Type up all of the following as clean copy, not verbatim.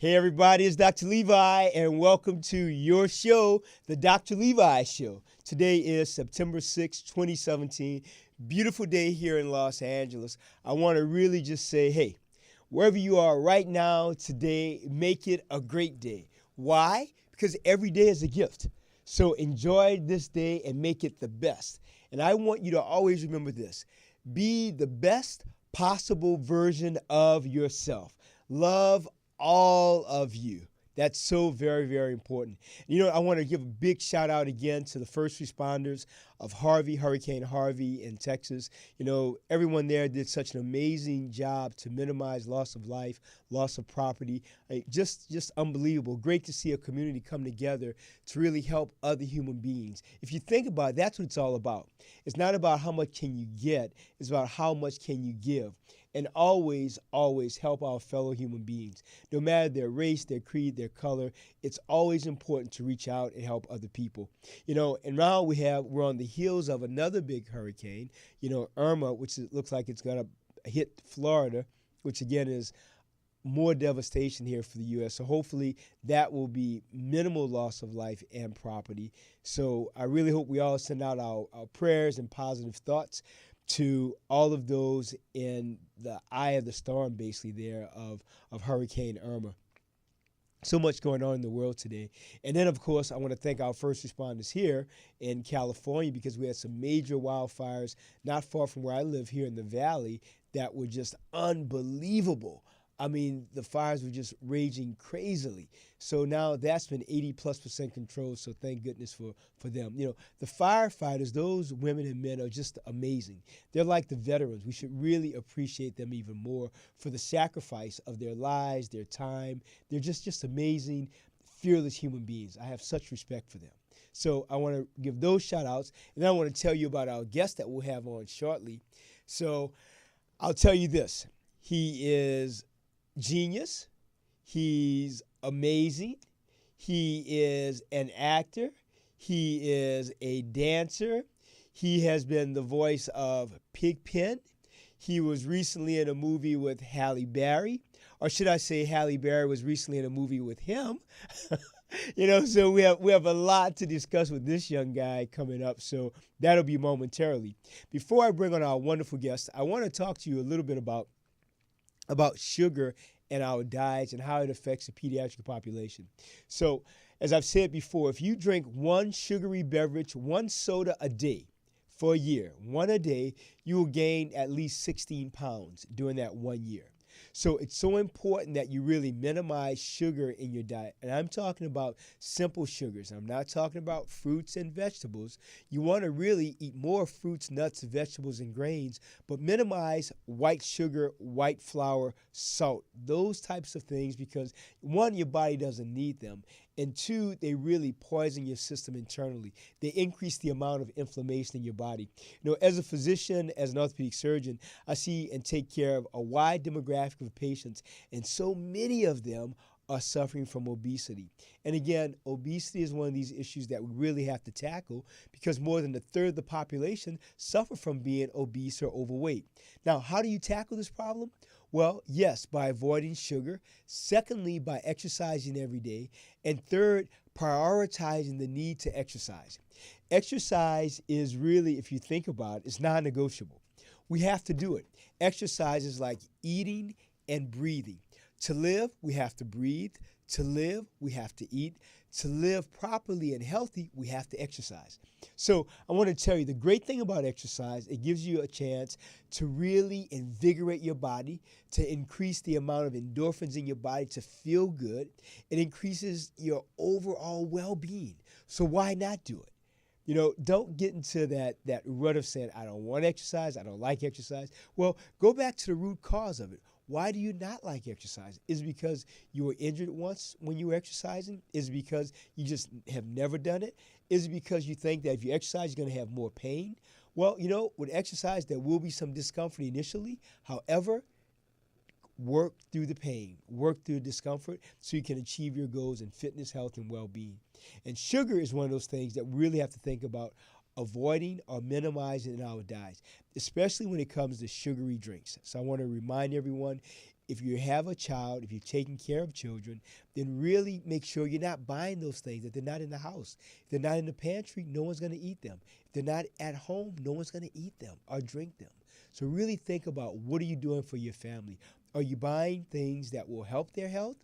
Hey everybody, it's Dr. Levi and welcome to your show, The Dr. Levi Show. Today is September 6, 2017. Beautiful day here in Los Angeles. I want to really just say, hey, wherever you are right now today, make it a great day. Why? Because every day is a gift. So enjoy this day and make it the best. And I want you to always remember this. Be the best possible version of yourself. Love all of you. That's so very, very important. I want to give a big shout out again to the first responders of Hurricane Harvey in Texas. Everyone there did such an amazing job to minimize loss of life, loss of property. Just unbelievable. Great to see a community come together to really help other human beings. If you think about it, that's what it's all about. It's not about how much can you get. It's about how much can you give. And always, always help our fellow human beings. No matter their race, their creed, their color, it's always important to reach out and help other people. And now we're on the heels of another big hurricane, Irma, which looks like it's going to hit Florida, which again is more devastation here for the U.S. So hopefully that will be minimal loss of life and property. So I really hope we all send out our prayers and positive thoughts to all of those in the eye of the storm, basically, there of Hurricane Irma. So much going on in the world today. And then, of course, I want to thank our first responders here in California because we had some major wildfires not far from where I live here in the Valley that were just unbelievable. I mean, the fires were just raging crazily. So now that's been 80+% controlled, so thank goodness for them. The firefighters, those women and men are just amazing. They're like the veterans. We should really appreciate them even more for the sacrifice of their lives, their time. They're just amazing, fearless human beings. I have such respect for them. So I want to give those shout outs, and then I want to tell you about our guest that we'll have on shortly. So I'll tell you this. He is genius. He's amazing. He is an actor. He is a dancer. He has been the voice of Pigpen. He was recently in a movie with Halle Berry, or should I say Halle Berry was recently in a movie with him. So we have a lot to discuss with this young guy coming up, so that'll be momentarily. Before I bring on our wonderful guest, I want to talk to you a little bit about sugar and our diets and how it affects the pediatric population. So, as I've said before, if you drink one sugary beverage, one soda a day for a year, one a day, you will gain at least 16 pounds during that 1 year. So it's so important that you really minimize sugar in your diet. And I'm talking about simple sugars. I'm not talking about fruits and vegetables. You want to really eat more fruits, nuts, vegetables, and grains, but minimize white sugar, white flour, salt, those types of things because, one, your body doesn't need them. And two, they really poison your system internally. They increase the amount of inflammation in your body. As a physician, as an orthopedic surgeon, I see and take care of a wide demographic of patients, and so many of them are suffering from obesity. And again, obesity is one of these issues that we really have to tackle because more than a third of the population suffer from being obese or overweight. Now, how do you tackle this problem? Well, yes, by avoiding sugar. Secondly, by exercising every day. And third, prioritizing the need to exercise. Exercise is really, if you think about it, it's non-negotiable. We have to do it. Exercise is like eating and breathing. To live, we have to breathe. To live, we have to eat. To live properly and healthy, we have to exercise. So I want to tell you the great thing about exercise, it gives you a chance to really invigorate your body, to increase the amount of endorphins in your body to feel good. It increases your overall well-being. So why not do it? Don't get into that rut of saying, I don't want to exercise, I don't like exercise. Well, go back to the root cause of it. Why do you not like exercise? Is it because you were injured once when you were exercising? Is it because you just have never done it? Is it because you think that if you exercise, you're going to have more pain? Well, with exercise, there will be some discomfort initially. However, work through the pain, work through the discomfort so you can achieve your goals in fitness, health, and well-being. And sugar is one of those things that we really have to think about avoiding or minimizing in our diets, especially when it comes to sugary drinks. So I want to remind everyone, if you have a child, if you're taking care of children, then really make sure you're not buying those things, that they're not in the house. If they're not in the pantry, no one's going to eat them. If they're not at home, no one's going to eat them or drink them. So really think about, what are you doing for your family? Are you buying things that will help their health?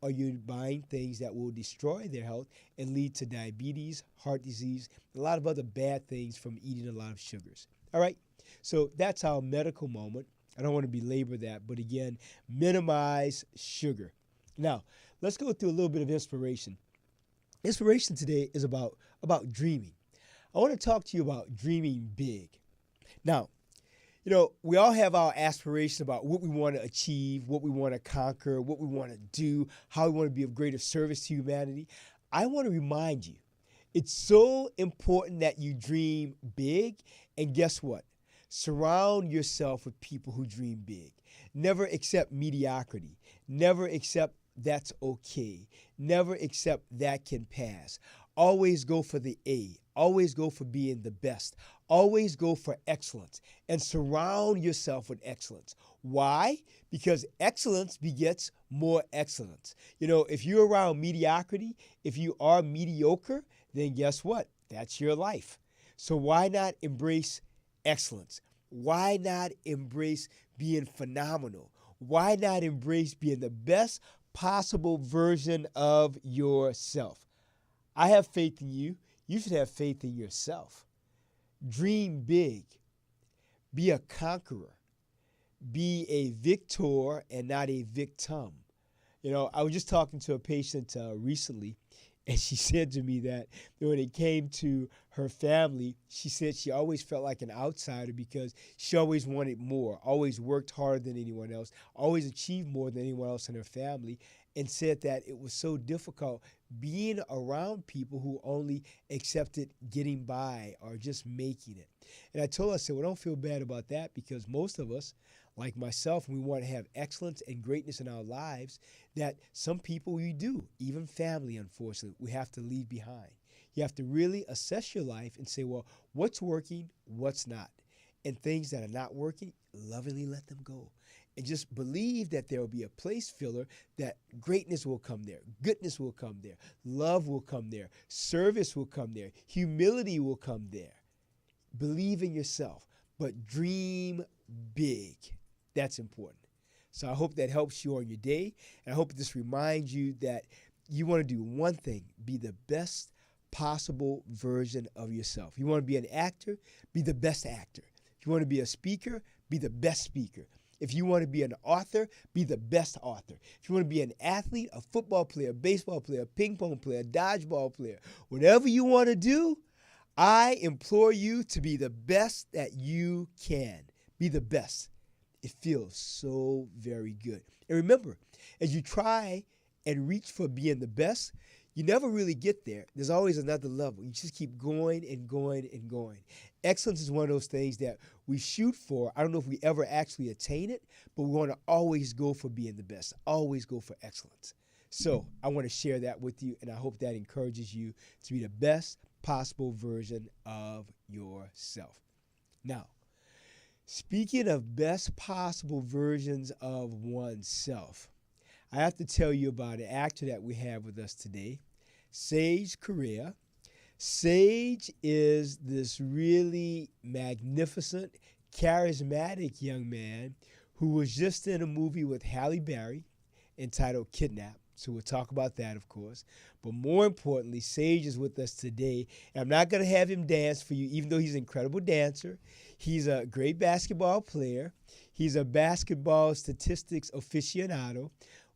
Or are you buying things that will destroy their health and lead to diabetes, heart disease, a lot of other bad things from eating a lot of sugars? All right, so that's our medical moment. I don't want to belabor that, but again, minimize sugar. Now, let's go through a little bit of inspiration. Inspiration today is about dreaming. I want to talk to you about dreaming big. Now, we all have our aspirations about what we want to achieve, what we want to conquer, what we want to do, how we want to be of greater service to humanity. I want to remind you, it's so important that you dream big, and guess what? Surround yourself with people who dream big. Never accept mediocrity. Never accept that's okay. Never accept that can pass. Always go for the A. Always go for being the best. Always go for excellence, and surround yourself with excellence. Why? Because excellence begets more excellence. If you're around mediocrity, if you are mediocre, then guess what? That's your life. So why not embrace excellence? Why not embrace being phenomenal? Why not embrace being the best possible version of yourself? I have faith in you. You should have faith in yourself. Dream big. Be a conqueror. Be a victor and not a victim. I was just talking to a patient recently, and she said to me that when it came to her family, she said she always felt like an outsider because she always wanted more, always worked harder than anyone else, always achieved more than anyone else in her family, and said that it was so difficult being around people who only accepted getting by or just making it. And I told her, I said, well, don't feel bad about that, because most of us, like myself, we want to have excellence and greatness in our lives that some people we do, even family, unfortunately, we have to leave behind. You have to really assess your life and say, well, what's working, what's not? And things that are not working, lovingly let them go. And just believe that there will be a place filler, that greatness will come there, goodness will come there, love will come there, service will come there, humility will come there. Believe in yourself, but dream big. That's important. So I hope that helps you on your day. And I hope this reminds you that you want to do one thing: be the best possible version of yourself. You want to be an actor, be the best actor. If you want to be a speaker, be the best speaker. If you want to be an author, be the best author. If you want to be an athlete, a football player, baseball player, ping pong player, dodgeball player, whatever you want to do, I implore you to be the best that you can. Be the best. It feels so very good. And remember, as you try and reach for being the best, you never really get there. There's always another level. You just keep going and going and going. Excellence is one of those things that we shoot for. I don't know if we ever actually attain it, but we want to always go for being the best, always go for excellence. So I want to share that with you, and I hope that encourages you to be the best possible version of yourself. Now, speaking of best possible versions of oneself, I have to tell you about an actor that we have with us today, Sage Correa. Sage is this really magnificent, charismatic young man who was just in a movie with Halle Berry entitled Kidnap. So we'll talk about that, of course. But more importantly, Sage is with us today. And I'm not going to have him dance for you, even though he's an incredible dancer. He's a great basketball player. He's a basketball statistics aficionado.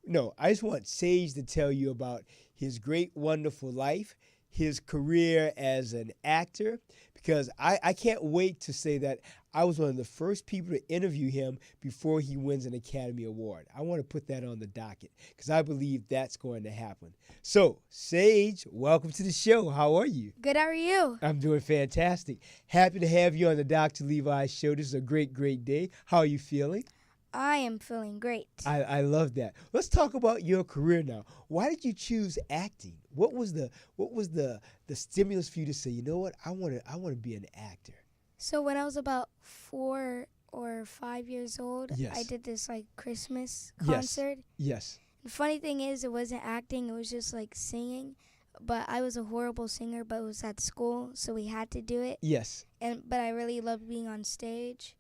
No, I just want Sage to tell you about his great, wonderful life, his career as an actor, because I can't wait to say that I was one of the first people to interview him before he wins an Academy Award. I want to put that on the docket because I believe that's going to happen. So, Sage, welcome to the show. How are you? Good, how are you? I'm doing fantastic. Happy to have you on the Dr. Levi show. This is a great, great day. How are you feeling? I am feeling great. I love that. Let's talk about your career now. Why did you choose acting? What was the stimulus for you to say, you know what, I want to be an actor? So when I was about 4 or 5 years old, Yes. I did this like Christmas Yes. concert. Yes. The funny thing is, it wasn't acting; it was just like singing. But I was a horrible singer, but it was at school, so we had to do it. Yes. But I really loved being on stage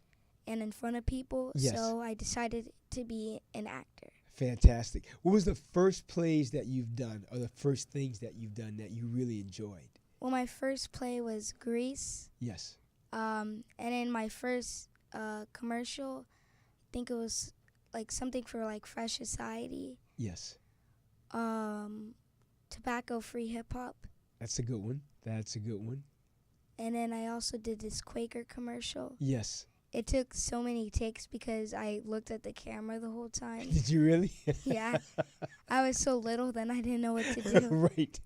and in front of people, Yes. so I decided to be an actor. Fantastic. What was the first plays that you've done, or the first things that you've done that you really enjoyed? Well, my first play was Grease. Yes. And in my first commercial, I think it was like something for like Fresh Society, Yes. tobacco-free hip-hop. That's a good one. That's a good one. And then I also did this Quaker commercial. Yes. It took so many takes because I looked at the camera the whole time. Did you really? Yeah. I was so little, then I didn't know what to do. Right.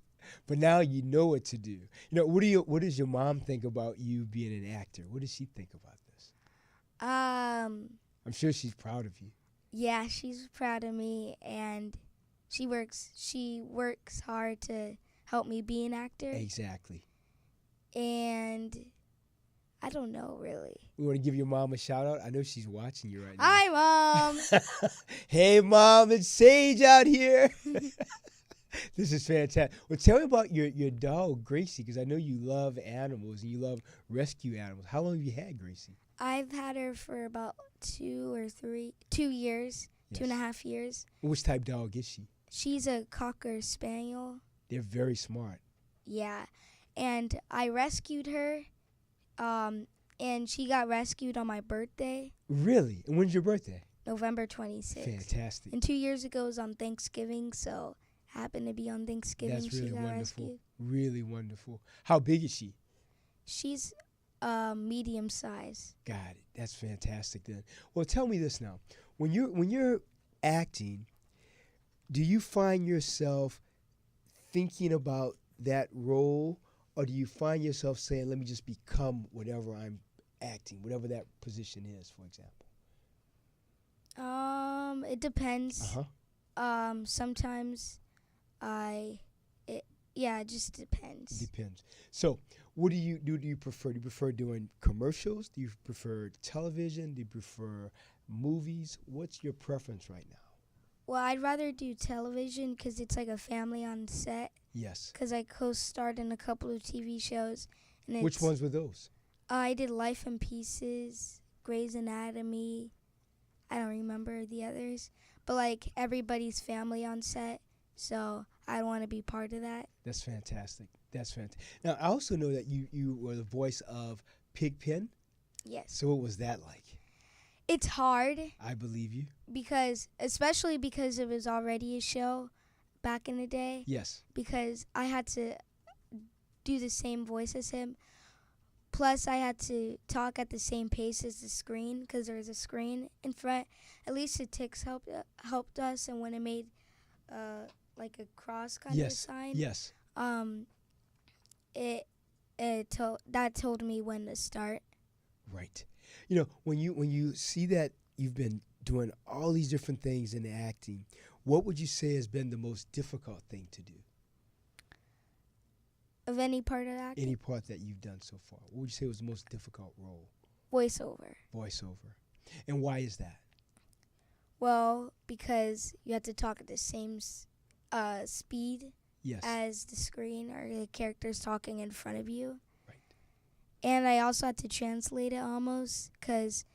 But now you know what to do. You know, what does your mom think about you being an actor? What does she think about this? I'm sure she's proud of you. Yeah, she's proud of me, and she works hard to help me be an actor. Exactly. And I don't know, really. We want to give your mom a shout out. I know she's watching you right now. Hi, Mom. Hey, Mom, it's Sage out here. This is fantastic. Well, tell me about your dog, Gracie, because I know you love animals and you love rescue animals. How long have you had Gracie? I've had her for about 2 years, Yes. 2.5 years. Which type dog is she? She's a Cocker Spaniel. They're very smart. Yeah. And I rescued her, and she got rescued on my birthday, Really? And when's your birthday? November 26th. Fantastic. And 2 years ago was on Thanksgiving, so happened to be on Thanksgiving. That's really she got wonderful. rescued. Really wonderful. How big is she? She's medium size. Got it. That's fantastic then. Well, tell me this now. When you're acting, do you find yourself thinking about that role, or do you find yourself saying, let me just become whatever I'm acting, whatever that position is, for example? It depends. Uh-huh. Sometimes it just depends. Depends. So, what do you do? Do you prefer? Do you prefer doing commercials? Do you prefer television? Do you prefer movies? What's your preference right now? Well, I'd rather do television because it's like a family on set. Yes. Because I co-starred in a couple of TV shows. And Which ones were those? I did Life in Pieces, Grey's Anatomy. I don't remember the others. But like everybody's family on set. So I want to be part of that. That's fantastic. That's fantastic. Now, I also know that you were the voice of Pigpen. Yes. So what was that like? It's hard I believe you. especially because it was already a show back in the day. Yes. Because I had to do the same voice as him. Plus, I had to talk at the same pace as the screen because there was a screen in front. At least the ticks helped us, and when it made like a cross kind of a sign, Yes. that told me when to start. Right. You know, when you see that you've been doing all these different things in acting, what would you say has been the most difficult thing to do? Of any part of acting? Any part that you've done so far. What would you say was the most difficult role? Voiceover. Voiceover. And why is that? Well, because you have to talk at the same speed Yes. as the screen or the characters talking in front of you. Right. And I also had to translate it almost because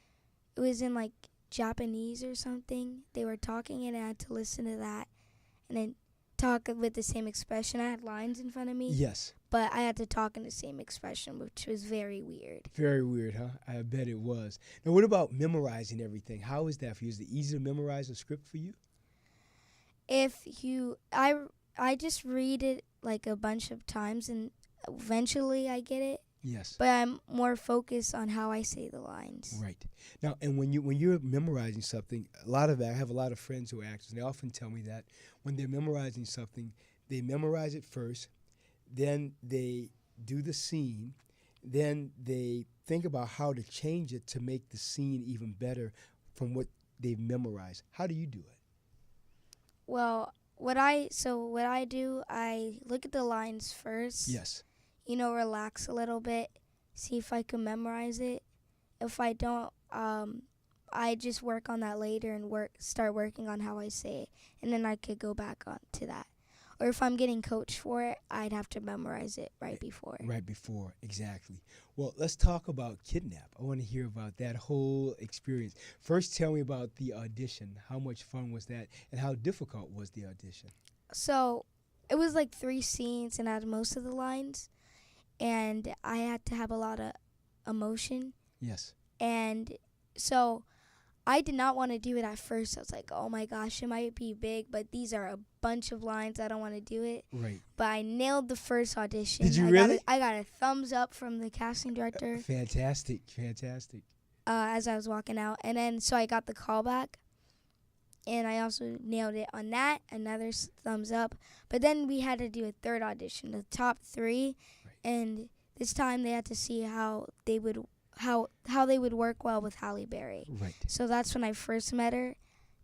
it was in like Japanese or something. They were talking and I had to listen to that and then talk with the same expression. I had lines in front of me. Yes. But I had to talk in the same expression, which was very weird. Very weird, huh? I bet it was. Now, what about memorizing everything? How is that for you? Is it easy to memorize a script for you? I just read it like a bunch of times and eventually I get it. Yes. But I'm more focused on how I say the lines. Right. Now, and when you're memorizing something, I have a lot of friends who are actors, and they often tell me that when they're memorizing something, they memorize it first, then they do the scene, then they think about how to change it to make the scene even better from what they've memorized. How do you do it? Well, what I do, I look at the lines first. Yes. Relax a little bit, see if I can memorize it. If I don't, I just work on that later and start working on how I say it, and then I could go back on to that. Or if I'm getting coached for it, I'd have to memorize it right before. Right before, exactly. Well, let's talk about Kidnap. I want to hear about that whole experience. First, tell me about the audition. How much fun was that, and how difficult was the audition? So it was like 3 scenes, and I had most of the lines, and I had to have a lot of emotion. Yes. And so I did not want to do it at first. I was like, oh my gosh, it might be big, but these are a bunch of lines. I don't want to do it. Right. But I nailed the first audition. Did you really? I got a thumbs up from the casting director Fantastic, fantastic. as I was walking out. And then so I got the call back. And I also nailed it on that, another thumbs up. But then we had to do a third audition, the top 3. Right. And this time they had to see how they would work well with Halle Berry. Right. So that's when I first met her.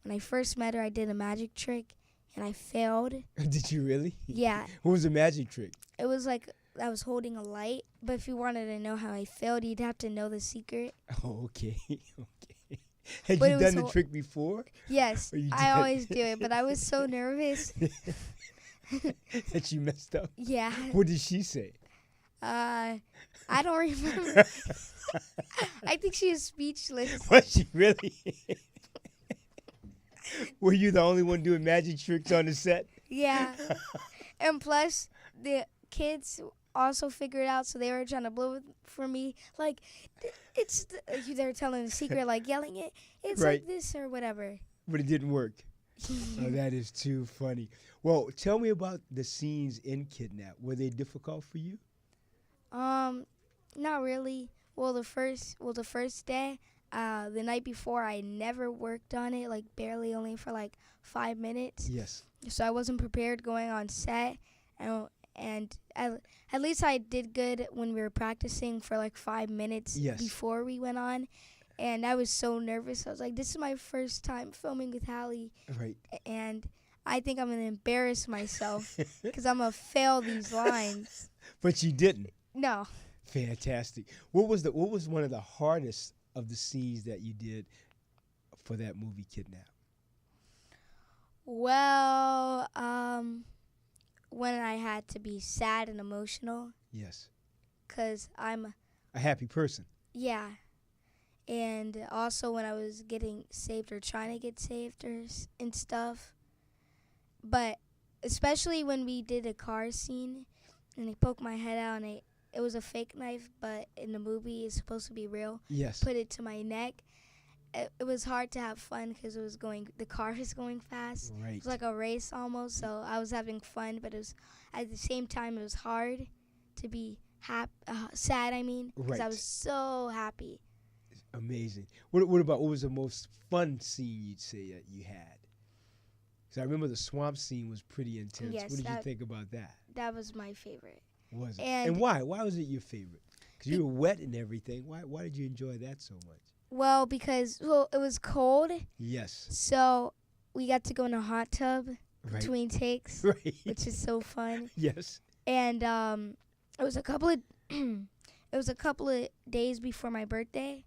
When I first met her, I did a magic trick, and I failed. Did you really? Yeah. What was the magic trick? It was like I was holding a light, but if you wanted to know how I failed, you'd have to know the secret. Oh, okay. Okay. Had But you it was done the trick before? Yes, Or you I did? always do it, but I was so nervous. That you messed up? Yeah. What did she say? I don't remember. I think she was speechless. Was she really? Were you the only one doing magic tricks on the set? Yeah. And plus, the kids also figured out, so they were trying to blow it for me. Like, they were telling the secret, like yelling it. It's Right. like this or whatever. But it didn't work. Oh, that is too funny. Well, tell me about the scenes in Kidnap. Were they difficult for you? Not really. Well, the first day, the night before, I never worked on it, like barely, only for like 5 minutes. Yes. So I wasn't prepared going on set, and at least I did good when we were practicing for like 5 minutes Yes. before we went on. And I was so nervous. I was like, this is my first time filming with Halle, Right. and I think I'm going to embarrass myself because I'm going to fail these lines. But you didn't. No. Fantastic. What was one of the hardest of the scenes that you did for that movie Kidnap? Well, when I had to be sad and emotional, Yes. because I'm, A happy person. yeah. And also when I was getting saved or trying to get saved and stuff. But especially when we did a car scene and they poked my head out and it was a fake knife, but in the movie it's supposed to be real. Yes. Put it to my neck. It was hard to have fun because the car was going fast. Right. It was like a race almost, so I was having fun, but it was at the same time it was hard to be sad. I mean, because I Right. was so happy. Amazing. What was the most fun scene you'd say that you had? Because I remember the swamp scene was pretty intense. Yes, what did you think about that? That was my favorite. Was it? And- And why? Why was it your favorite? Because you were wet and everything. Why did you enjoy that so much? Well, because it was cold, Yes. so we got to go in a hot tub Right. between takes, Right. which is so fun. Yes. And it was a couple of days before my birthday.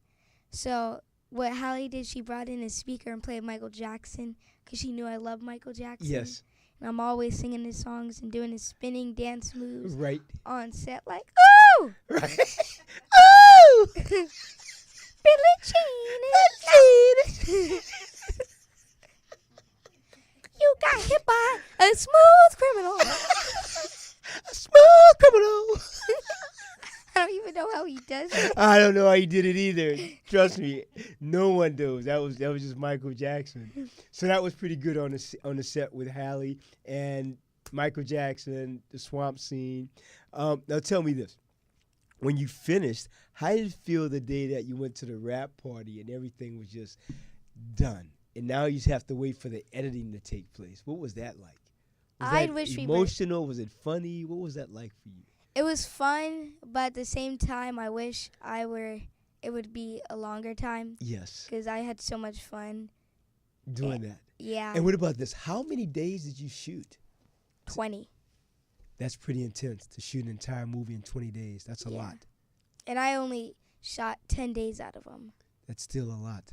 So what Halle did, she brought in a speaker and played Michael Jackson because she knew I loved Michael Jackson. Yes. And I'm always singing his songs and doing his spinning dance moves Right. on set, like, ooh, Right. Oh! Billie Jean. You got hit by a smooth criminal. A small criminal. I don't even know how he does it. I don't know how he did it either. Trust me, no one knows. That was just Michael Jackson. So that was pretty good on the set with Halle and Michael Jackson, the swamp scene. Now tell me this: when you finished, how did it feel the day that you went to the rap party and everything was just done, and now you just have to wait for the editing to take place? What was that like? Was I that wish we emotional? Was it funny? What was that like for you? It was fun, but at the same time, I wish it would be a longer time Yes, because I had so much fun. doing that. Yeah, And what about this? How many days did you shoot? 20. That's pretty intense to shoot an entire movie in 20 days. That's a Yeah. lot. And I only shot 10 days out of them. That's still a lot.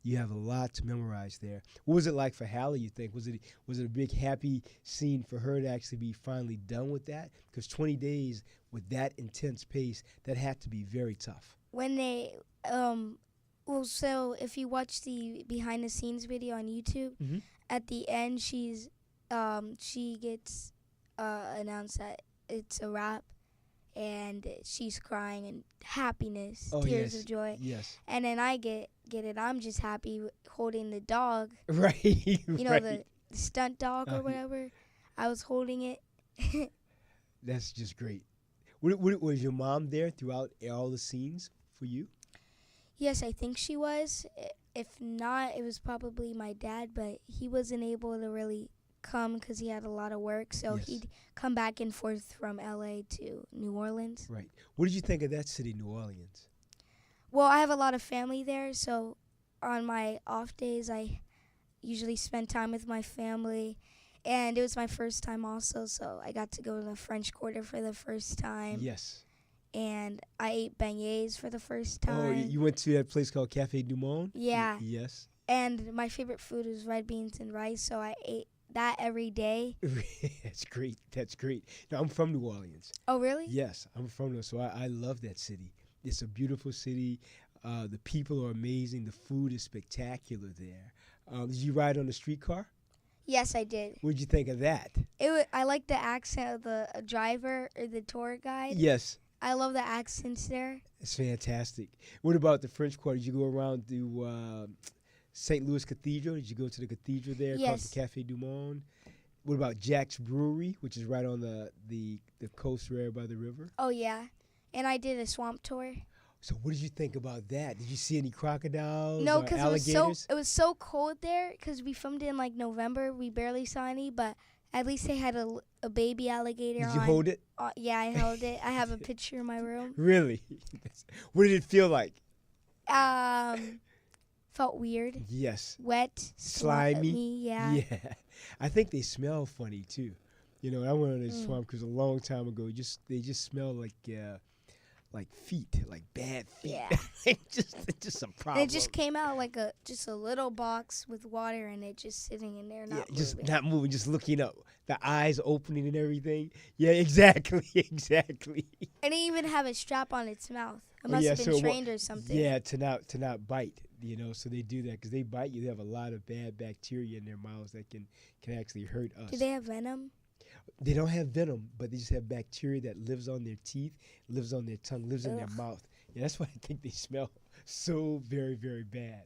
You have a lot to memorize there. What was it like for Hallie, you think? Was it a big happy scene for her to actually be finally done with that? Because 20 days with that intense pace, that had to be very tough. When they so if you watch the behind the scenes video on YouTube, Mm-hmm. at the end she gets announced that it's a wrap, and she's crying and happiness, Oh, tears yes. of joy. Yes. And then I get it. I'm just happy holding the dog. Right. You know, right. the stunt dog or whatever. I was holding it. That's just great. Was your mom there throughout all the scenes for you? Yes, I think she was. If not, it was probably my dad, but he wasn't able to really come because he had a lot of work. So Yes. he'd come back and forth from LA to New Orleans. Right. What did you think of that city, New Orleans? Well, I have a lot of family there, so on my off days, I usually spend time with my family. And it was my first time also, so I got to go to the French Quarter for the first time. Yes. And I ate beignets for the first Oh, time. you went to that place called Cafe Du Monde? Yeah. Yes. And my favorite food was red beans and rice, so I ate that every day. That's great. That's great. Now, I'm from New Orleans. Oh, really? Yes, I'm from there, so I love that city. It's a beautiful city. The people are amazing. The food is spectacular there. Did you ride on the streetcar? Yes, I did. What did you think of that? I like the accent of the driver or the tour guide. Yes, I love the accents there. it's fantastic. What about the French Quarter? Did you go around to St. Louis Cathedral? Did you go to the cathedral there called Yes. the Cafe Du Monde? What about Jack's Brewery, which is right on the coast right by the river? Oh, yeah. And I did a swamp tour. So what did you think about that? Did you see any crocodiles No, or because alligators? it was so cold there because we filmed it in like November. We barely saw any, but at least they had a baby alligator Did on. you hold it? Yeah, I held it. I have a picture in my room. Really? What did it feel like? Felt weird. Yes. Wet. Slimy? Yeah. Yeah. I think they smell funny too. You know, I went on this Mm. swamp cruise a long time ago. They just smell like feet, like bad feet. Yeah. it's just a And problem. it just came out like just a little box with water in it, just sitting in there, not just moving. not moving, just looking up, the eyes opening and everything. Yeah, exactly, exactly. And it even have a strap on its mouth. It Oh, must yeah, have been so trained or something. Yeah, to not bite. You know, so they do that because they bite you. They have a lot of bad bacteria in their mouths that can actually hurt us. Do they have venom? They don't have venom, but they just have bacteria that lives on their teeth, lives on their tongue, lives in their Ugh. mouth. Yeah, that's why I think they smell so very, very bad.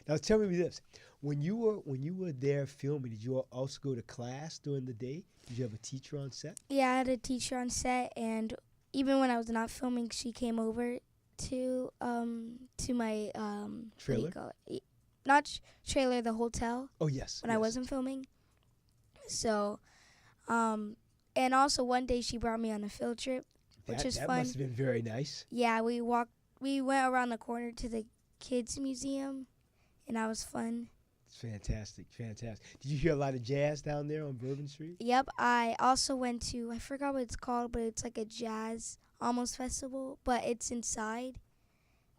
Now tell me this: when you were there filming, did you also go to class during the day? Did you have a teacher on set? Yeah, I had a teacher on set, and even when I was not filming, she came over to my what do Trailer? you call it? Not trailer, the hotel Oh yes. when I yes. wasn't filming. So, and also one day she brought me on a field trip, which was that fun. must have been very nice. Yeah, we went around the corner to the kids museum, and that was fun. It's fantastic, fantastic. Did you hear a lot of jazz down there on Bourbon Street? Yep, I also went to, I forgot what it's called, but it's like a jazz almost festival, but it's inside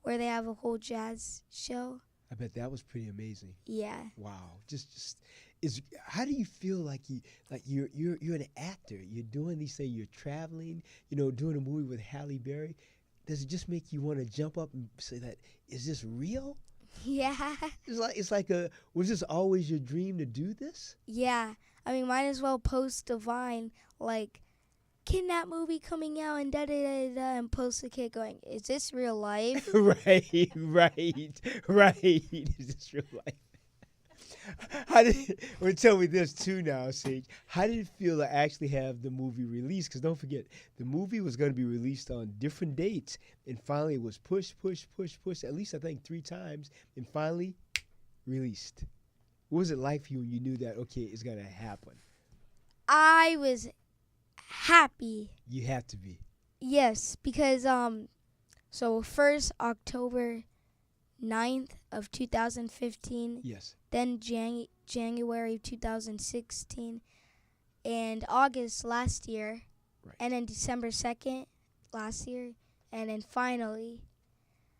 where they have a whole jazz show. I bet that was pretty amazing. Yeah. Wow, just is. How do you feel like you're an actor? You're doing these things. You're traveling. You know, doing a movie with Halle Berry. Does it just make you want to jump up and say that is this real? Yeah. It's like was this always your dream to do this? Yeah. I mean, might as well post a Vine like kidnap movie coming out and da da da da, and post a kid going, "Is this real life?" right. Is this real life? Well, tell me this too now, Sage. How did it feel to actually have the movie released? Because don't forget, the movie was going to be released on different dates, and finally it was pushed, at least I think 3 times, and finally released. What was it like for you when you knew that, okay, it's going to happen? I was happy. You have to be. Yes, because so first October 9th of 2015, Yes. then January 2016, and August last year, Right. and then December 2nd last year, and then finally,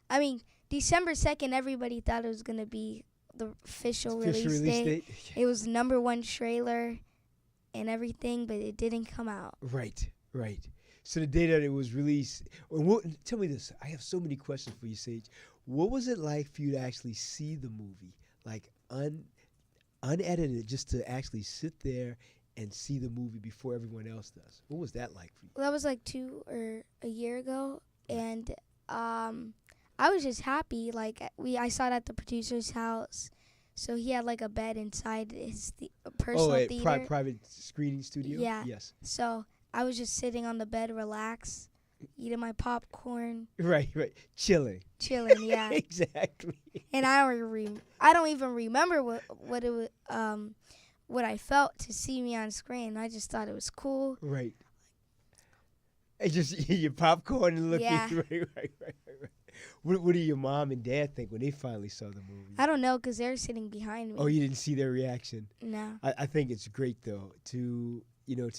I mean, December 2nd, everybody thought it was going to be the official release date. date. It was #1 trailer and everything, but it didn't come out. Right. So the day that it was released, tell me this. I have so many questions for you, Sage. What was it like for you to actually see the movie, like unedited, just to actually sit there and see the movie before everyone else does? What was that like for you? Well, that was like 2 or a year ago, and I was just happy. Like I saw it at the producer's house, so he had like a bed inside his personal theater. Private screening studio. Yeah. Yes. So I was just sitting on the bed, relaxed, eating my popcorn. Right. Chilling. Yeah. Exactly. And I don't even remember what it was, what I felt to see me on screen. I just thought it was cool. Right. And just eat your popcorn and look Yeah. at you. Right. What did your mom and dad think when they finally saw the movie? I don't know, because they're sitting behind me. Oh, you didn't see their reaction? No. I think it's great, though, to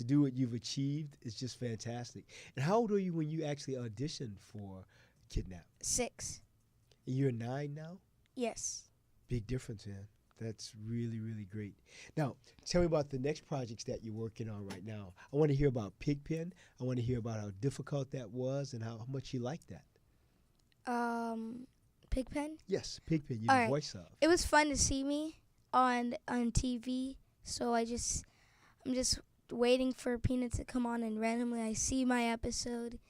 do what you've achieved. It's just fantastic. And how old were you when you actually auditioned for Kidnap? 6. And you're 9 now? Yes. Big difference, man. That's really, really great. Now, tell me about the next projects that you're working on right now. I want to hear about Pigpen. I want to hear about how difficult that was and how much you liked that. Pigpen? Yes, Pigpen, you're All the right. voice of. It was fun to see me on TV, so I'm just waiting for Peanut to come on, and randomly I see my episode.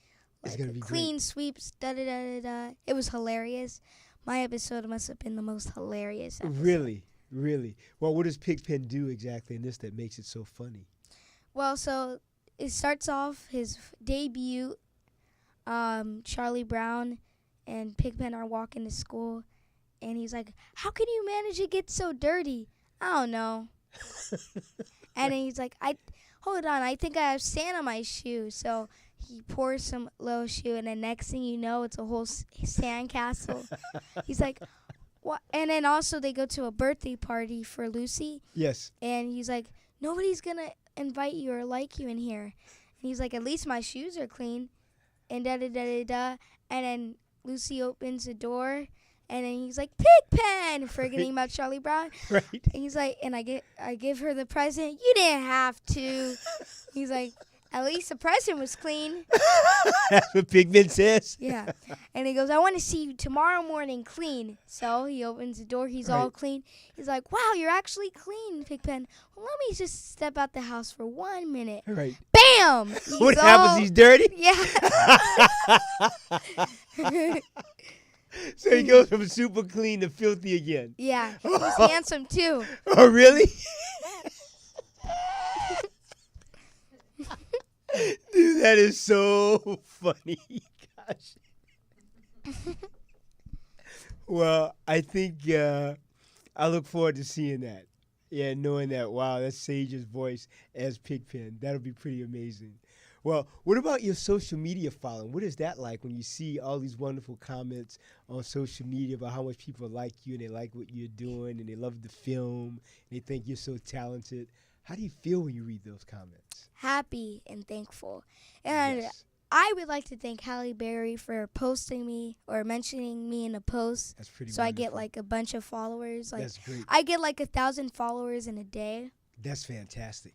It's gonna be clean sweeps, da-da-da-da-da. It was hilarious. My episode must have been the most hilarious episode. Really. Well, what does Pigpen do exactly in this that makes it so funny? Well, so it starts off his debut. Charlie Brown and Pigpen are walking to school, and he's like, "How can you manage to get so dirty?" "I don't know." And then he's like, hold on, I think I have sand on my shoe. So he pours some little shoe, and the next thing you know, it's a whole sand castle. He's like, what? And then also they go to a birthday party for Lucy. Yes. And he's like, nobody's going to invite you or like you in here. And he's like, at least my shoes are clean. And da-da-da-da-da. And then Lucy opens the door, and then he's like, Pigpen, forgetting about Charlie Brown. Right. And he's like, and I give her the present. You didn't have to. He's like, at least the present was clean. That's what Pigpen says. Yeah. And he goes, I want to see you tomorrow morning clean. So he opens the door. He's all clean. He's like, wow, you're actually clean, Pigpen. Well, let me just step out the house for 1 minute. Right. Bam! What happens? He's dirty? Yeah. So he goes from super clean to filthy again. Yeah. He was handsome, too. Oh, really? Dude, that is so funny. Gosh. Well, I think I look forward to seeing that. Yeah, knowing that, wow, that's Sage's voice as Pigpen. That'll be pretty amazing. Well, what about your social media following? What is that like when you see all these wonderful comments on social media about how much people like you and they like what you're doing and they love the film and they think you're so talented? How do you feel when you read those comments? Happy and thankful. And Yes. I would like to thank Halle Berry for posting me or mentioning me in a post. That's pretty So I get wonderful. like a bunch of followers. Like That's great. I get like 1,000 followers in a day. That's fantastic.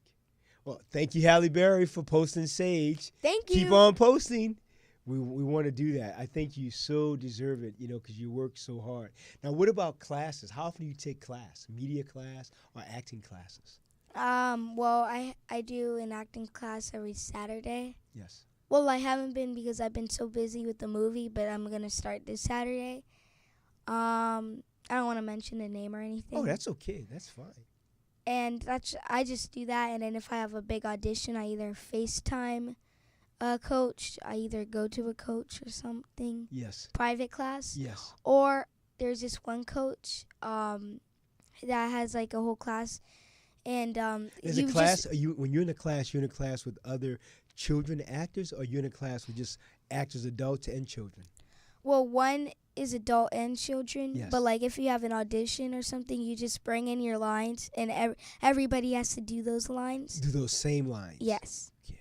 Well, thank you, Halle Berry, for posting Sage. Thank you. Keep on posting. We want to do that. I think you so deserve it, because you work so hard. Now, what about classes? How often do you take class? Media class or acting classes? Well, I do an acting class every Saturday. Yes. Well, I haven't been because I've been so busy with the movie, but I'm going to start this Saturday. I don't want to mention the name or anything. Oh, that's okay. That's fine. And I just do that, and then if I have a big audition, I either FaceTime a coach, I either go to a coach or something, Yes. private class, Yes. or there's this one coach that has like a whole class, and Is a class? When you're in a class, you're in a class with other children actors, or you're in a class with just actors, adults, and children? Well, one is adult and children, Yes. but like if you have an audition or something, you just bring in your lines, and everybody has to do those lines. Do those same lines? Yes. Yeah.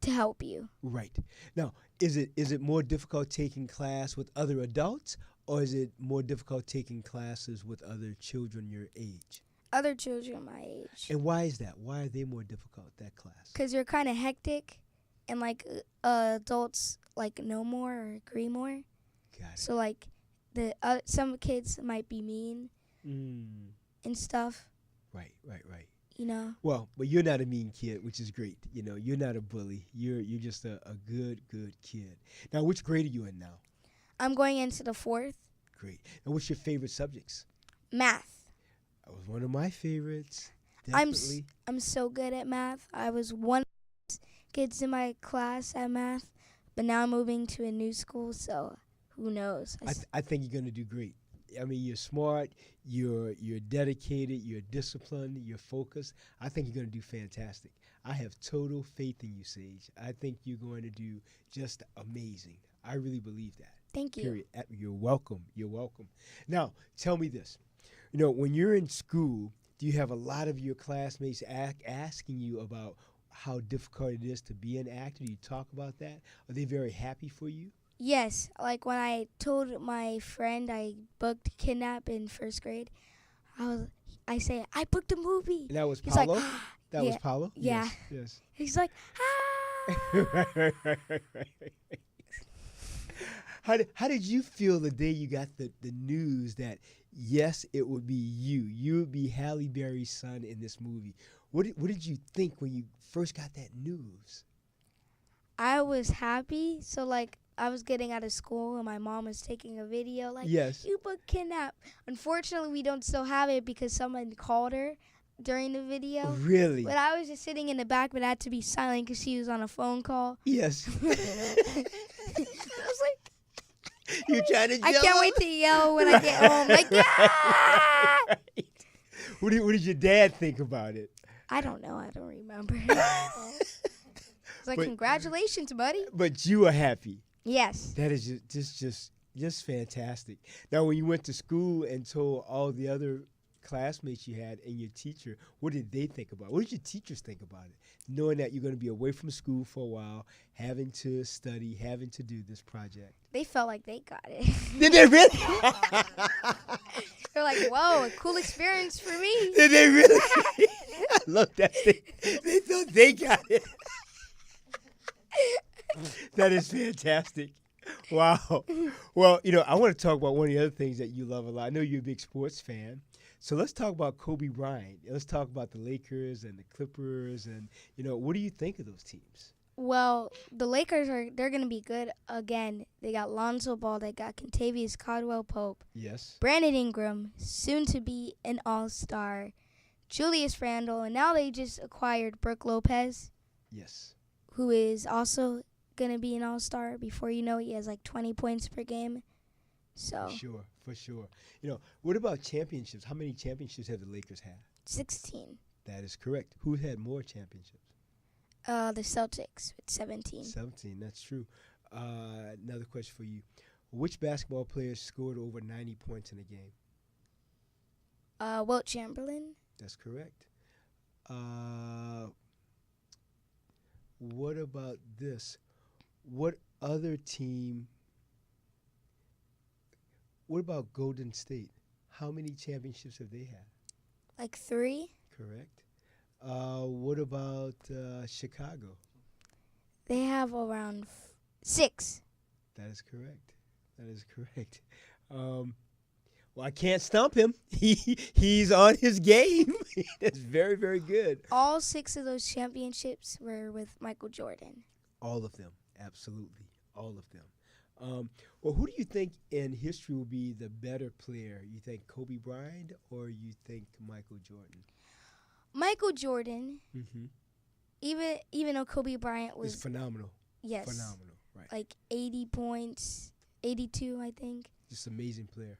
To help you. Right. Now, is it more difficult taking class with other adults or is it more difficult taking classes with other children your age? Other children my age. And why is that? Why are they more difficult, that class? Because you're kind of hectic, and like adults like know more or agree more. Got it. So like some kids might be mean and stuff. Right. You know. Well, but you're not a mean kid, which is great. You know, you're not a bully. You're just a good kid. Now, which grade are you in now? I'm going into the 4th. Great. And what's your favorite subjects? Math. That was one of my favorites. Definitely. I'm so good at math. I was one of the kids in my class at math, but now I'm moving to a new school, so who knows? I think you're going to do great. I mean, you're smart, you're dedicated, you're disciplined, you're focused. I think you're going to do fantastic. I have total faith in you, Sage. I think you're going to do just amazing. I really believe that. Thank you. Period. You're welcome. You're welcome. Now, tell me this. You know, when you're in school, do you have a lot of your classmates asking you about how difficult it is to be an actor? Do you talk about that? Are they very happy for you? Yes, like when I told my friend I booked Kidnap in 1st grade, I say I booked a movie. And that was He's Paulo? like, That was Paulo? Yeah. Yes. He's like, Right. How did you feel the day you got the news that, yes, it would be you? You would be Halle Berry's son in this movie. What did you think when you first got that news? I was happy. So like I was getting out of school and my mom was taking a video like, yes. You booked Kidnap. Unfortunately, we don't still have it because someone called her during the video. Really? But I was just sitting in the back, but I had to be silent because she was on a phone call. Yes. I was like, you trying to I can't wait to yell when I get home. Like, yeah! Right. What did your dad think about it? I don't know. I don't remember. It's like, congratulations, buddy. But you were happy. Yes. That is just fantastic. Now, when you went to school and told all the other classmates you had and your teacher, what did they think about it? What did your teachers think about it? Knowing that you're going to be away from school for a while, having to study, having to do this project. They felt like they got it. Did they really? They're like, whoa, a cool experience for me. Did they really? I love that thing. They thought they got it. That is fantastic. Wow. Well, you know, I want to talk about one of the other things that you love a lot. I know you're a big sports fan. So let's talk about Kobe Bryant. Let's talk about the Lakers and the Clippers. And, you know, what do you think of those teams? Well, the Lakers they're going to be good again. They got Lonzo Ball. They got Kentavious Caldwell-Pope. Yes. Brandon Ingram, soon to be an all-star. Julius Randle. And now they just acquired Brook Lopez. Yes. Who is also going to be an all-star. Before you know it, he has like 20 points per game. So For sure. You know, what about championships? How many championships have the Lakers had? 16. That is correct. Who had more championships? The Celtics with 17. 17, that's true. Another question for you. Which basketball player scored over 90 points in a game? Wilt Chamberlain. That's correct. What about this? What about Golden State? How many championships have they had? Like 3. Correct. What about Chicago? They have around 6. That is correct. Well, I can't stump him. He's on his game. That's very, very good. All 6 of those championships were with Michael Jordan. All of them, absolutely, all of them. Well, who do you think in history will be the better player? You think Kobe Bryant or you think Michael Jordan? Michael Jordan, Mm-hmm. even though Kobe Bryant was phenomenal. Yes, Phenomenal, right? like 80 points, 82, I think. Just amazing player.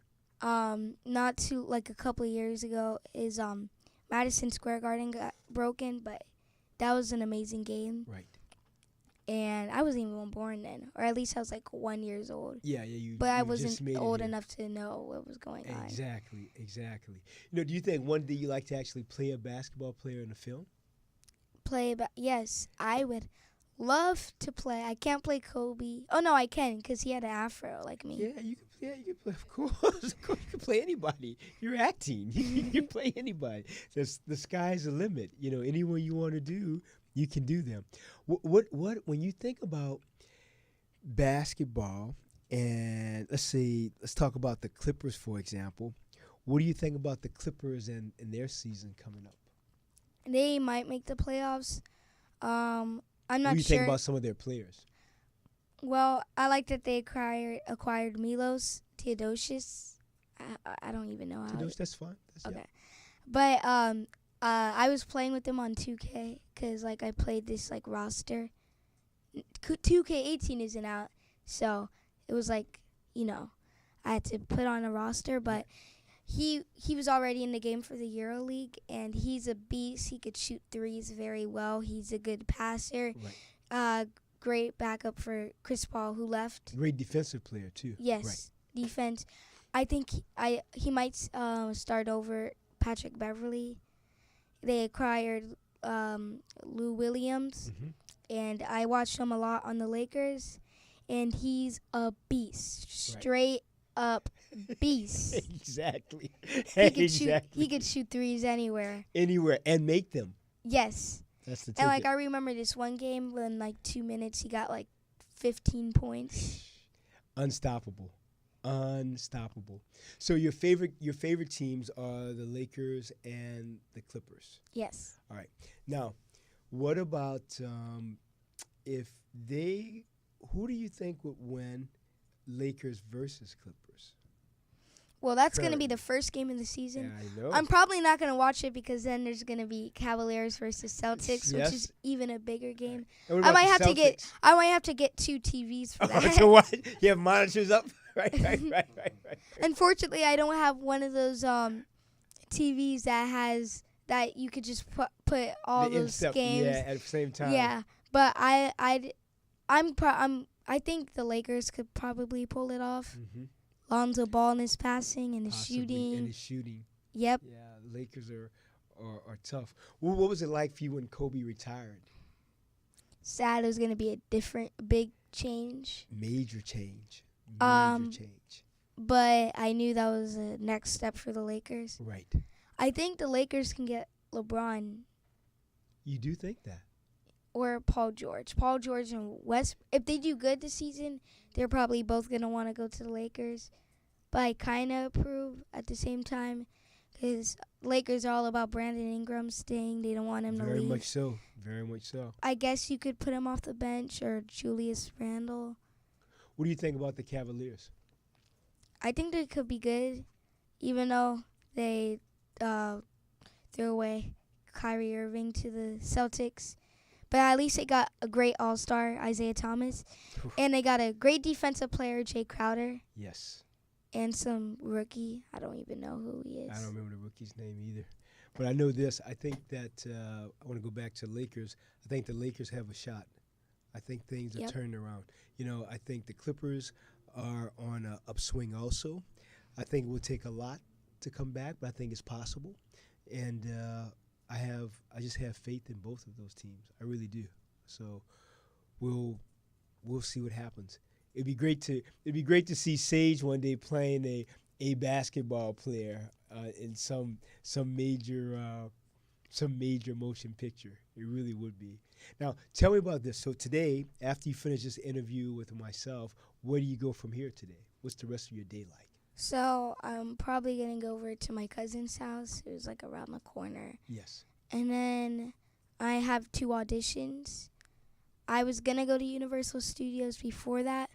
Not too like a couple of years ago, is Madison Square Garden got broken, but that was an amazing game. Right. And I wasn't even born then, or at least I was like 1 year old. Yeah. But I you just wasn't made it old here. enough to know what was going on. Exactly. You know, do you think one day you like to actually play a basketball player in a film? Yes, I would love to play. I can't play Kobe. Oh no, I can because he had an afro like me. Yeah, you can. Yeah, you can play. Of course, of course, you can play anybody. You're acting. You can play anybody. The sky's the limit. You know, anyone you want to do, you can do them. What? When you think about basketball, and let's talk about the Clippers, for example. What do you think about the Clippers and their season coming up? They might make the playoffs. I'm What not do you sure. think about some of their players? Well, I like that they acquired Milos Teodosius. I don't even know how. That's fine. Okay, but I was playing with them on 2K because like I played this like roster. 2K18 isn't out, so it was like I had to put on a roster, but. He was already in the game for the EuroLeague, and he's a beast. He could shoot threes very well. He's a good passer. Right. Great backup for Chris Paul, who left. Great defensive player too. Yes, defense. I think he might start over Patrick Beverly. They acquired Lou Williams, and I watched him a lot on the Lakers, and he's a beast. Straight up beast. Exactly. He could shoot threes anywhere. Anywhere and make them. Yes. That's the ticket. And like I remember this one game when like 2 minutes he got like 15 points. Unstoppable. So your favorite teams are the Lakers and the Clippers. Yes. All right. Now, what about who do you think would win Lakers versus Clippers? Well, that's going to be the first game of the season. Yeah, I know. I'm probably not going to watch it because then there's going to be Cavaliers versus Celtics, which is even a bigger game. I might have to get 2 TVs for that. To what? You have monitors up? Right. Unfortunately, I don't have one of those TVs that you could just put all those games. Yeah, at the same time. Yeah, but I think the Lakers could probably pull it off. Lonzo Ball in his passing and his shooting. Yep. Yeah, the Lakers are tough. What was it like for you when Kobe retired? Sad. It was going to be a big change. Major change. But I knew that was the next step for the Lakers. Right. I think the Lakers can get LeBron. You do think that? Or Paul George. Paul George and West. If they do good this season, they're probably both going to want to go to the Lakers. But I kind of approve at the same time because Lakers are all about Brandon Ingram staying. They don't want him to leave. Very much so. I guess you could put him off the bench or Julius Randle. What do you think about the Cavaliers? I think they could be good, even though they threw away Kyrie Irving to the Celtics. But at least they got a great all-star, Isaiah Thomas. And they got a great defensive player, Jay Crowder. Yes. And some rookie. I don't even know who he is. I don't remember the rookie's name either. But I know this. I think that I want to go back to Lakers. I think the Lakers have a shot. I think things are turning around. I think the Clippers are on an upswing also. I think it will take a lot to come back, but I think it's possible. And I just have faith in both of those teams. I really do. So we'll see what happens. It'd be great to see Sage one day playing a basketball player in some major motion picture. It really would be. Now, tell me about this. So today, after you finish this interview with myself, where do you go from here today? What's the rest of your day like? So I'm probably going to go over to my cousin's house. It was like around the corner. Yes. And then I have 2 auditions. I was going to go to Universal Studios before that,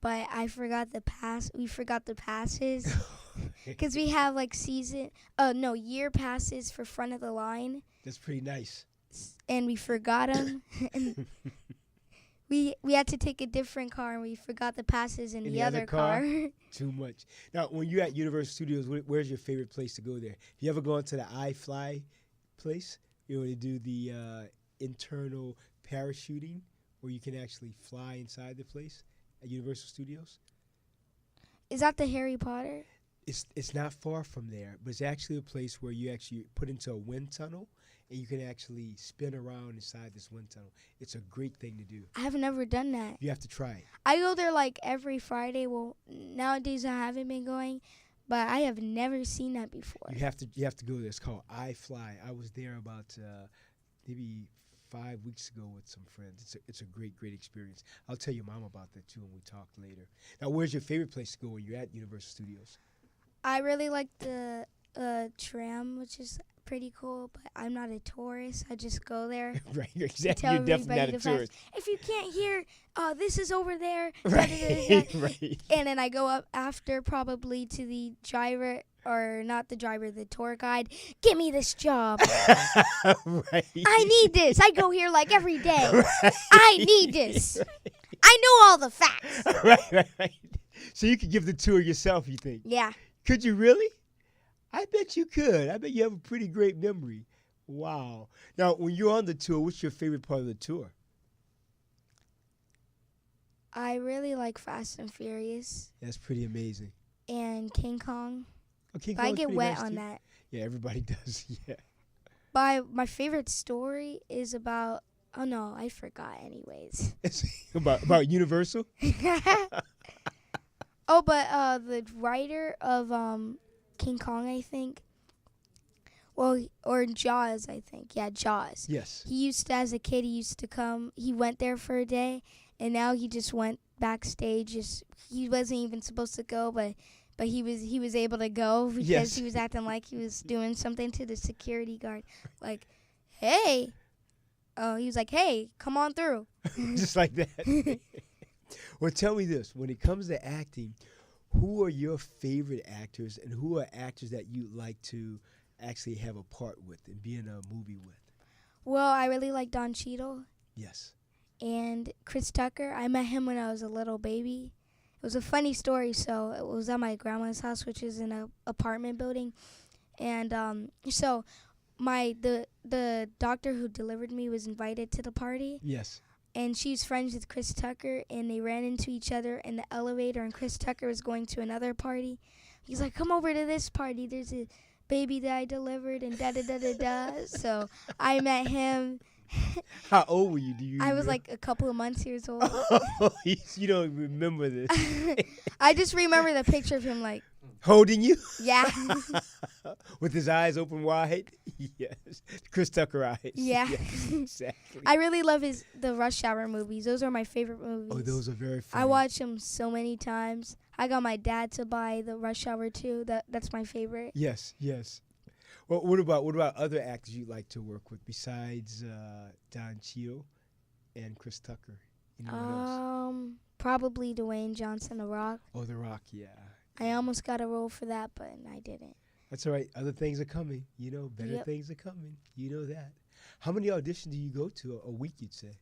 but I forgot the pass. We forgot the passes because we have like year passes for front of the line. That's pretty nice. And we forgot them. And we had to take a different car, and we forgot the passes in the other car. Too much. Now, when you're at Universal Studios, where's your favorite place to go there? Have you ever gone to the iFly place? They do the internal parachuting where you can actually fly inside the place at Universal Studios? Is that the Harry Potter? It's not far from there, but it's actually a place where you actually put into a wind tunnel, and you can actually spin around inside this wind tunnel. It's a great thing to do. I have never done that. You have to try it. I go there like every Friday. Well, nowadays I haven't been going, but I have never seen that before. You have to go there. It's called I Fly. I was there about maybe 5 weeks ago with some friends. It's a great experience. I'll tell your mom about that too when we talk later. Now, where's your favorite place to go when you're at Universal Studios? I really like the tram, which is pretty cool, but I'm not a tourist. I just go there. Right, exactly. Tell You're definitely not everybody a the tourist. facts. If you can't hear, this is over there. Right, right. And then I go up after probably to the driver, or not the driver, the tour guide. Give me this job. Right. I need this. I go here like every day. Right. I need this. I know all the facts. Right. So you could give the tour yourself, you think? Yeah. Could you really? I bet you could. I bet you have a pretty great memory. Wow. Now, when you're on the tour, what's your favorite part of the tour? I really like Fast and Furious That's pretty amazing. and King Kong. Okay, But I get wet on that. Yeah, everybody does. Yeah. But my favorite story is about. Oh no, I forgot. Anyways. It's about Universal. Oh, but the writer of King Kong, I think. Well, or Jaws, I think. Yeah, Jaws. Yes. He used to, as a kid, he used to come. He went there for a day, and now he just went backstage. He wasn't even supposed to go, but he was able to go because Yes. he was acting like he was doing something to the security guard, like, "Hey." Oh, he was like, "Hey, come on through." Just like that. Well, tell me this. When it comes to acting, who are your favorite actors, and who are actors that you'd like to actually have a part with and be in a movie with? Well, I really like Don Cheadle Yes. and Chris Tucker. I met him when I was a little baby. It was a funny story. So it was at my grandma's house, which is in an apartment building. And so the doctor who delivered me was invited to the party. Yes. And she's friends with Chris Tucker, and they ran into each other in the elevator, and Chris Tucker was going to another party. He's like, "Come over to this party. There's a baby that I delivered," and da-da-da-da-da. So I met him. How old were you? Do you I was remember? like a couple of months years old. You don't remember this. I just remember the picture of him like, Holding you? yeah. With his eyes open wide? Yes. Chris Tucker eyes. Yeah. Yes, exactly. I really love the Rush Hour movies. Those are my favorite movies. Oh, those are very funny. I watch them so many times. I got my dad to buy the Rush Hour too. That's my favorite. Yes. Well, what about other actors you like to work with besides Don Cheadle and Chris Tucker? Anyone else? Probably Dwayne Johnson, The Rock. Oh, The Rock, yeah. I almost got a role for that, but I didn't. That's all right. Other things are coming. Better Yep. things are coming. You know that. How many auditions do you go to a week, you'd say?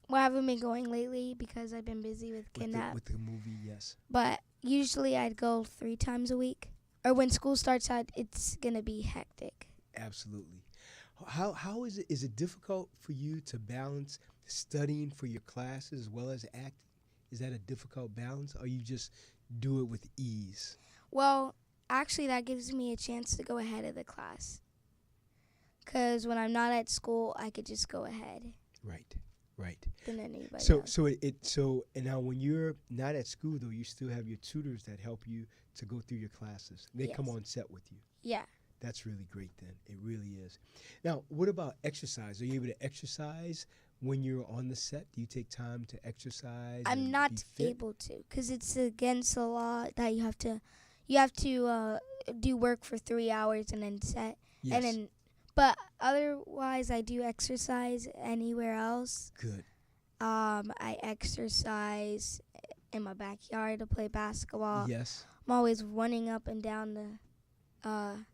Well, I haven't been going lately because I've been busy with Kidnap. With the movie, yes. But usually I'd go 3 times a week. Or when school starts out, it's going to be hectic. Absolutely. How is it? Is it difficult for you to balance studying for your classes as well as acting? Is that a difficult balance, or you just do it with ease? Well, actually, that gives me a chance to go ahead of the class. Because when I'm not at school, I could just go ahead Right. than anybody So else. and now when you're not at school though, you still have your tutors that help you to go through your classes. They come Yes. on set with you. Yeah. That's really great then. It really is. Now, what about exercise? Are you able to exercise when you're on the set? Do you take time to exercise? I'm and not be fit? able to because it's against the law that you have to do work for 3 hours and then set. Yes. And then, but otherwise, I do exercise anywhere else. Good. I exercise in my backyard to play basketball. Yes. I'm always running up and down the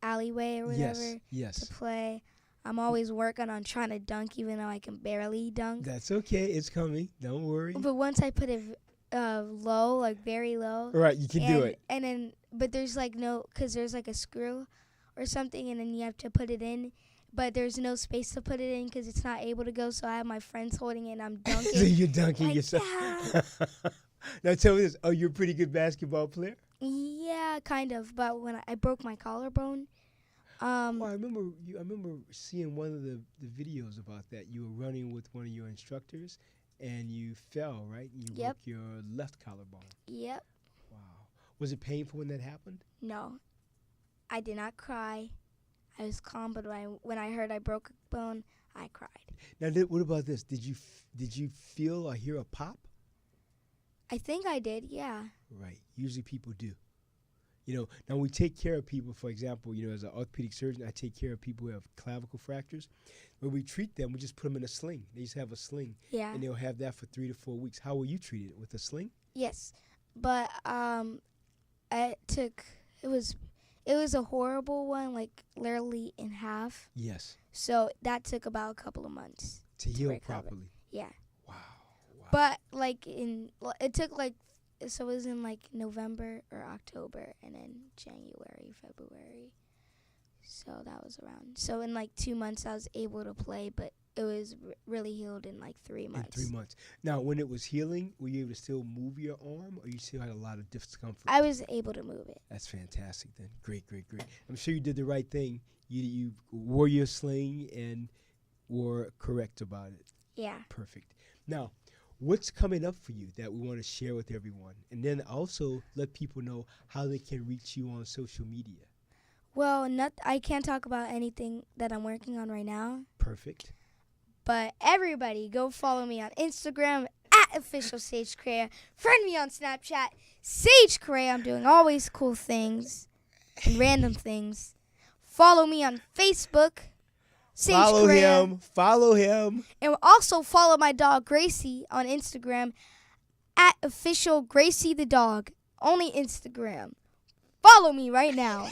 alleyway or whatever Yes. to play. I'm always working on trying to dunk, even though I can barely dunk. That's okay. It's coming. Don't worry. But once I put it low, like very low. Right, you can do it. And then, but there's like because there's like a screw or something, and then you have to put it in. But there's no space to put it in because it's not able to go. So I have my friends holding it, and I'm dunking. So you're dunking like, yourself. yeah. Now tell me this. Oh, you're a pretty good basketball player? Yeah, Yeah, kind of. But when I broke my collarbone, Oh, I remember seeing one of the videos about that. You were running with one of your instructors, and you fell, right? You Yep. broke your left collarbone. Yep. Wow. Was it painful when that happened? No, I did not cry. I was calm, but when I heard I broke a bone, I cried. Now, what about this? Did you feel or hear a pop? I think I did, yeah. Right. Usually people do. Now we take care of people, for example, as an orthopedic surgeon, I take care of people who have clavicle fractures. When we treat them, we just put them in a sling. They just have a sling. Yeah. And they'll have that for 3 to 4 weeks. How were you treated? With a sling? Yes. But it was a horrible one, like literally in half. Yes. So that took about a couple of months To heal recover. properly. Yeah. Wow. But it took so it was in like November or October, and then January, February. So that was around. So in like 2 months I was able to play, but it was really healed in like 3 months. In 3 months. Now, when it was healing, were you able to still move your arm, or you still had a lot of discomfort? I was able to move it. That's fantastic then. Great. I'm sure you did the right thing. You wore your sling and were correct about it. Yeah. Perfect. Now, what's coming up for you that we want to share with everyone? And then also let people know how they can reach you on social media. Well, I can't talk about anything that I'm working on right now. Perfect. But everybody, go follow me on Instagram @official Sage Correa. Friend me on Snapchat, Sage Correa. I'm doing always cool things and random things. Follow me on Facebook, Sage Correa. Follow him. And also follow my dog Gracie on Instagram @official Gracie the dog. Only Instagram. Follow me right now.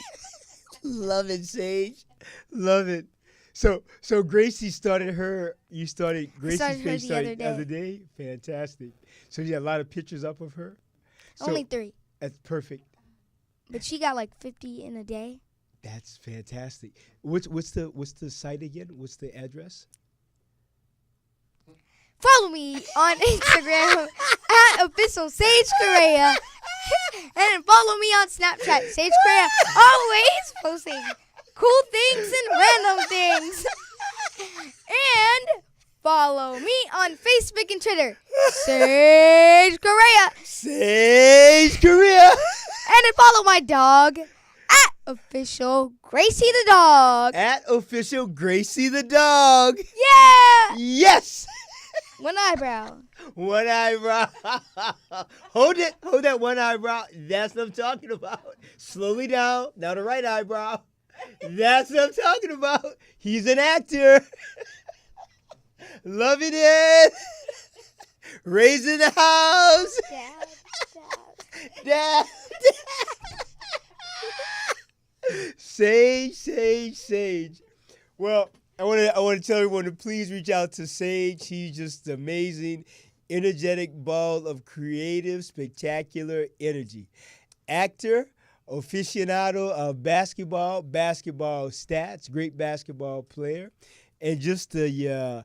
Love it, Sage. Love it. So Gracie started her. You started Gracie's started her page the other day. Fantastic. So you had a lot of pictures up of her. So Only 3. That's perfect. But she got like 50 in a day. That's fantastic. What's the site again? What's the address? Follow me on Instagram @official Sage Correa. And follow me on Snapchat, Sage Correa. Always posting cool things and random things. And follow me on Facebook and Twitter, Sage Correa. Sage Correa. And then follow my dog @official Gracie the dog. @official Gracie the dog. Yeah. Yes. One eyebrow. One eyebrow. Hold that one eyebrow. That's what I'm talking about. Slowly down. Now the right eyebrow. That's what I'm talking about. He's an actor. Loving it. Raising the house. Dad. Sage. Well, I want to tell everyone to please reach out to Sage. He's just amazing, energetic ball of creative, spectacular energy. Actor, aficionado of basketball stats, great basketball player, and just a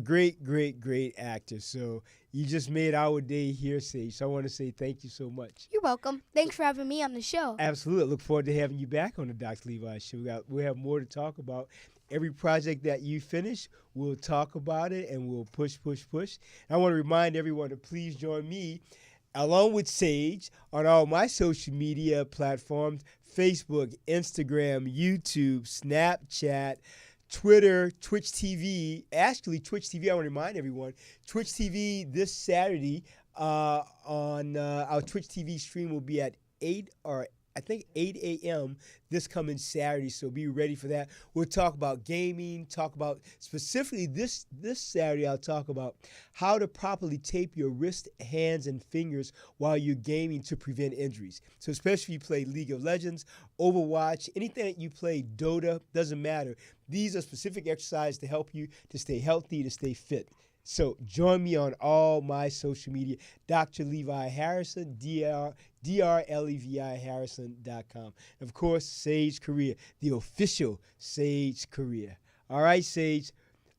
great actor. So you just made our day here, Sage. So I want to say thank you so much. You're welcome. Thanks for having me on the show. Absolutely. I look forward to having you back on the Dr. Levi Show. We'll have more to talk about. Every project that you finish, we'll talk about it and we'll push. I want to remind everyone to please join me along with Sage on all my social media platforms, Facebook, Instagram, YouTube, Snapchat, Twitter, Twitch TV. Actually, Twitch TV, I want to remind everyone, Twitch TV this Saturday on our Twitch TV stream will be at 8 a.m. this coming Saturday, so be ready for that. We'll talk about gaming, talk about specifically this Saturday, I'll talk about how to properly tape your wrist, hands, and fingers while you're gaming to prevent injuries. So especially if you play League of Legends, Overwatch, anything that you play, Dota, doesn't matter. These are specific exercises to help you to stay healthy, to stay fit. So join me on all my social media, Dr. Levi Harrison, DrLevi Harrison.com. And of course, Sage Correa, the official Sage Correa. All right, Sage,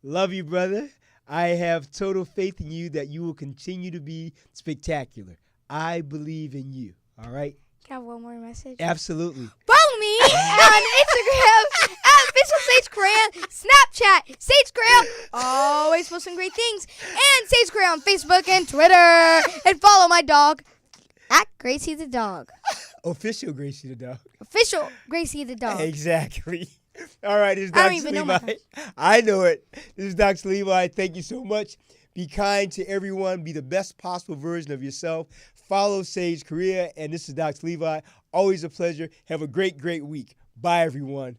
love you, brother. I have total faith in you that you will continue to be spectacular. I believe in you. All right? Can I have one more message? Absolutely. Follow me on Instagram at official Sage Correa, Snapchat Sage Correa, always posting great things, and Sage Correa on Facebook and Twitter. And follow my dog at Gracie the dog. Official Gracie the dog. Official Gracie the dog. Exactly. All right, this is I don't Dr. even know my Levi. I know it. This is Dr. Levi. Thank you so much. Be kind to everyone. Be the best possible version of yourself. Follow Sage Correa. And this is Dr. Levi. Always a pleasure. Have a great, great week. Bye, everyone.